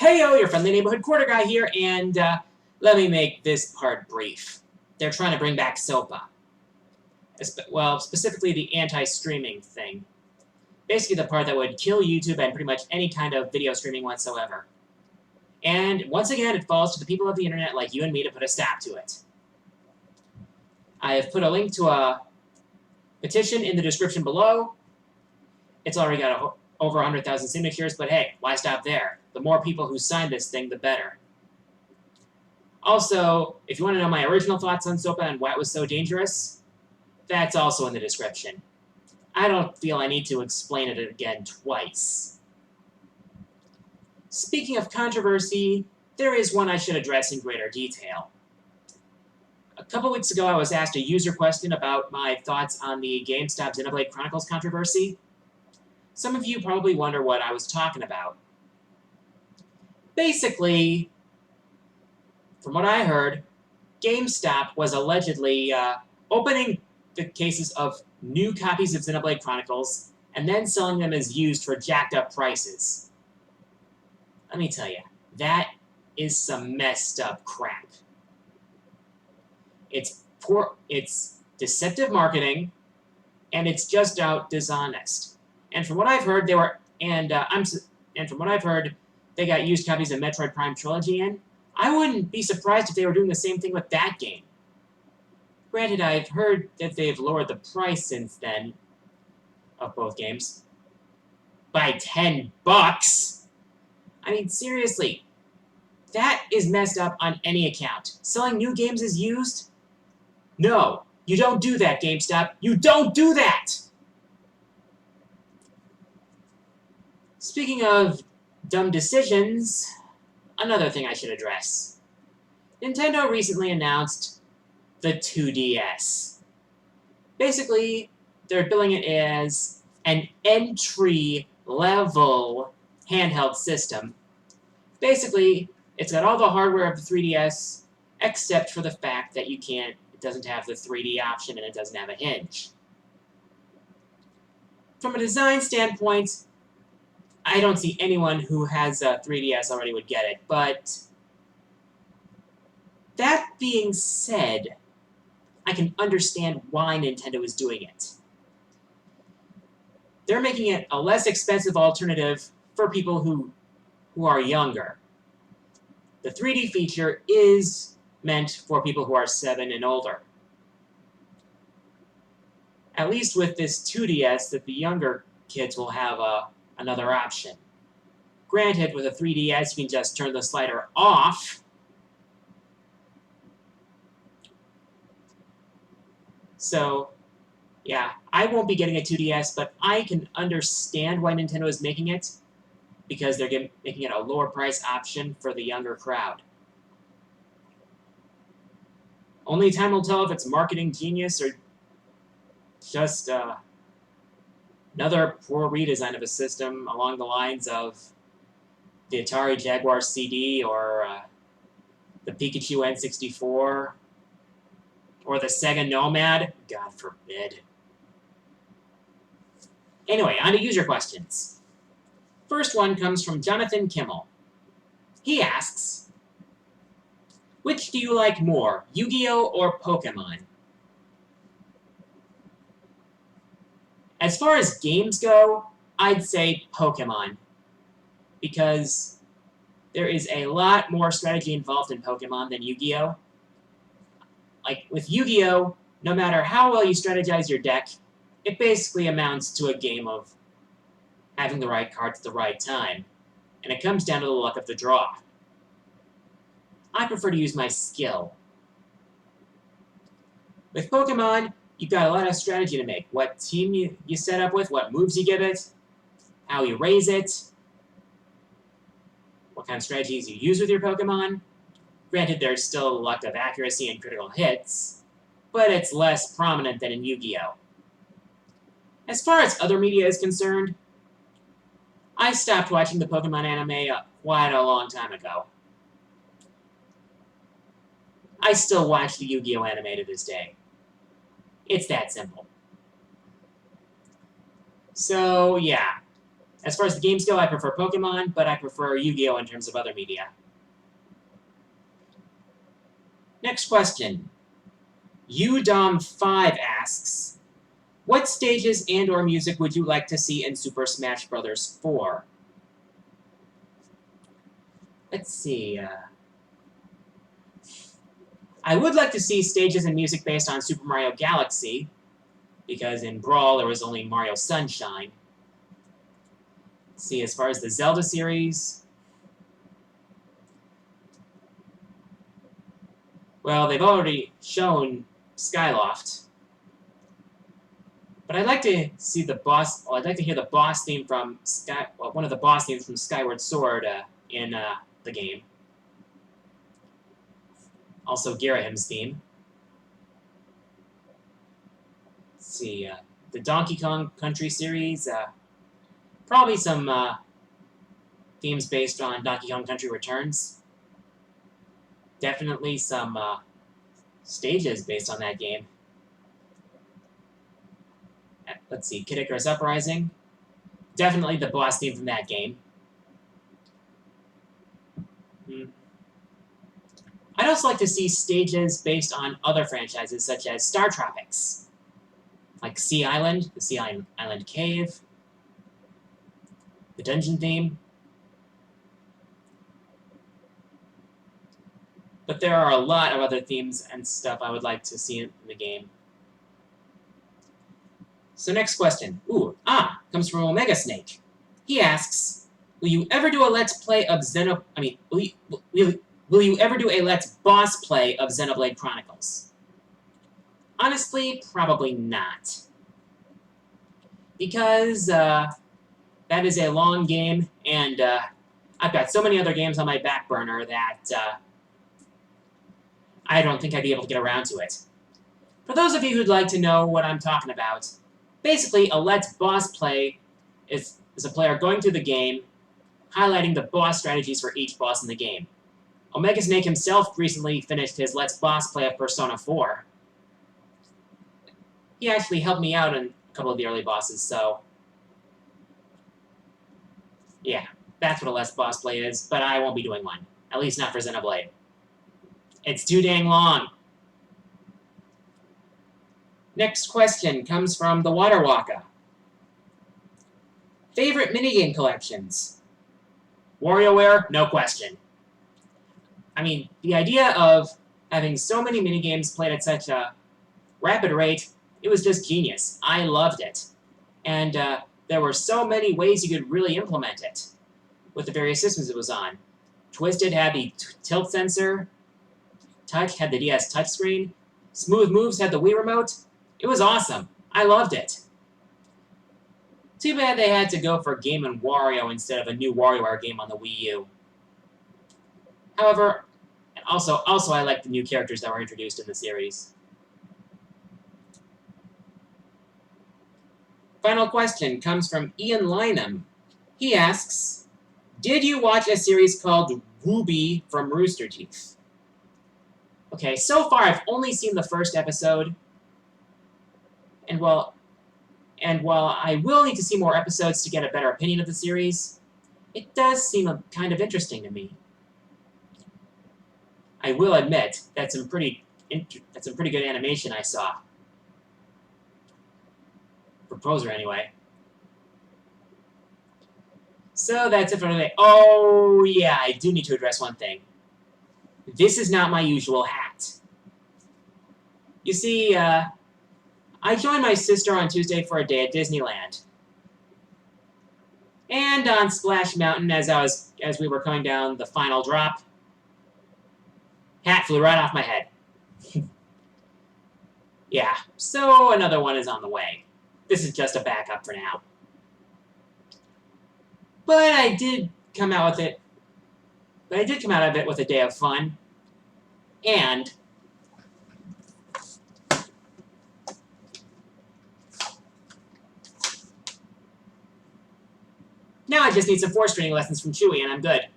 Heyo, your friendly neighborhood quarter guy here, and let me make this part brief. They're trying to bring back SOPA. Well, specifically the anti-streaming thing. Basically the part that would kill YouTube and pretty much any kind of video streaming whatsoever. And once again, it falls to the people of the internet like you and me to put a stop to it. I have put a link to a petition in the description below. It's already got over 100,000 signatures, but hey, why stop there? The more people who sign this thing, the better. Also, if you want to know my original thoughts on SOPA and why it was so dangerous, that's also in the description. I don't feel I need to explain it again twice. Speaking of controversy, there is one I should address in greater detail. A couple weeks ago, I was asked a user question about my thoughts on the GameStop Xenoblade Chronicles controversy. Some of you probably wonder what I was talking about. Basically, from what I heard, GameStop was allegedly opening the cases of new copies of Xenoblade Chronicles and then selling them as used for jacked up prices. Let me tell you, that is some messed up crap. It's deceptive marketing, and it's just out dishonest. And from what I've heard, they got used copies of Metroid Prime Trilogy in. I wouldn't be surprised if they were doing the same thing with that game. Granted, I've heard that they've lowered the price since then of both games by $10. I mean, seriously, that is messed up on any account. Selling new games as used? No, you don't do that, GameStop. You don't do that! Speaking of dumb decisions, another thing I should address. Nintendo recently announced the 2DS. Basically, they're billing it as an entry-level handheld system. Basically, it's got all the hardware of the 3DS, except for the fact that it doesn't have the 3D option and it doesn't have a hinge. From a design standpoint, I don't see anyone who has a 3DS already would get it, but that being said, I can understand why Nintendo is doing it. They're making it a less expensive alternative for people who are younger. The 3D feature is meant for people who are 7 and older. At least with this 2DS, that the younger kids will have another option. Granted, with a 3DS, you can just turn the slider off. So, yeah, I won't be getting a 2DS, but I can understand why Nintendo is making it, because they're making it a lower price option for the younger crowd. Only time will tell if it's marketing genius or just another poor redesign of a system along the lines of the Atari Jaguar CD or the Pikachu N64 or the Sega Nomad. God forbid. Anyway, on to user questions. First one comes from Jonathan Kimmel. He asks, which do you like more, Yu-Gi-Oh or Pokemon? As far as games go, I'd say Pokemon, because there is a lot more strategy involved in Pokemon than Yu-Gi-Oh! Like, with Yu-Gi-Oh!, no matter how well you strategize your deck, it basically amounts to a game of having the right cards at the right time, and it comes down to the luck of the draw. I prefer to use my skill. With Pokemon, you've got a lot of strategy to make. What team you set up with, what moves you give it, how you raise it, what kind of strategies you use with your Pokemon. Granted, there's still luck of accuracy and critical hits, but it's less prominent than in Yu-Gi-Oh! As far as other media is concerned, I stopped watching the Pokemon anime quite a long time ago. I still watch the Yu-Gi-Oh! Anime to this day. It's that simple. So, yeah. As far as the games go, I prefer Pokemon, but I prefer Yu-Gi-Oh! In terms of other media. Next question. Udom5 asks, what stages and or music would you like to see in Super Smash Bros. 4? Let's see. I would like to see stages and music based on Super Mario Galaxy, because in Brawl there was only Mario Sunshine. Let's see, as far as the Zelda series, well, they've already shown Skyloft. But I'd like to see the boss. Well, I'd like to hear the boss theme from one of the boss themes from Skyward Sword in the game. Also, Girahim's theme. Let's see, the Donkey Kong Country series. Probably some themes based on Donkey Kong Country Returns. Definitely some stages based on that game. Let's see, Kid Icarus Uprising. Definitely the boss theme from that game. I'd also like to see stages based on other franchises, such as Star Tropics. Like Sea Island, the Sea Island Cave, the dungeon theme. But there are a lot of other themes and stuff I would like to see in the game. So next question. Comes from Omega Snake. He asks, will you ever do a Let's Play of will you ever do a Let's Boss Play of Xenoblade Chronicles? Honestly, probably not. Because that is a long game, and I've got so many other games on my back burner that I don't think I'd be able to get around to it. For those of you who'd like to know what I'm talking about, basically a Let's Boss Play is a player going through the game, highlighting the boss strategies for each boss in the game. Omega Snake himself recently finished his Let's Boss Play of Persona 4. He actually helped me out in a couple of the early bosses, so yeah, that's what a Let's Boss Play is, but I won't be doing one. At least not for Xenoblade. It's too dang long. Next question comes from the Water Waka. Favorite minigame collections? WarioWare, no question. I mean, the idea of having so many minigames played at such a rapid rate, it was just genius. I loved it. And there were so many ways you could really implement it with the various systems it was on. Twisted had the tilt sensor. Touch had the DS touchscreen. Smooth Moves had the Wii Remote. It was awesome. I loved it. Too bad they had to go for Game & Wario instead of a new WarioWare game on the Wii U. However, also I like the new characters that were introduced in the series. Final question comes from Ian Lynham. He asks, did you watch a series called RWBY from Rooster Teeth? Okay, so far I've only seen the first episode, and while I will need to see more episodes to get a better opinion of the series, it does seem kind of interesting to me. I will admit that's some pretty good animation I saw. For Poser, anyway. So that's it for today. Oh, yeah, I do need to address one thing. This is not my usual hat. You see, I joined my sister on Tuesday for a day at Disneyland. And on Splash Mountain, as we were coming down the final drop, hat flew right off my head. Yeah, so another one is on the way. This is just a backup for now. But I did come out of it with a day of fun. And now I just need some 4-string lessons from Chewy and I'm good.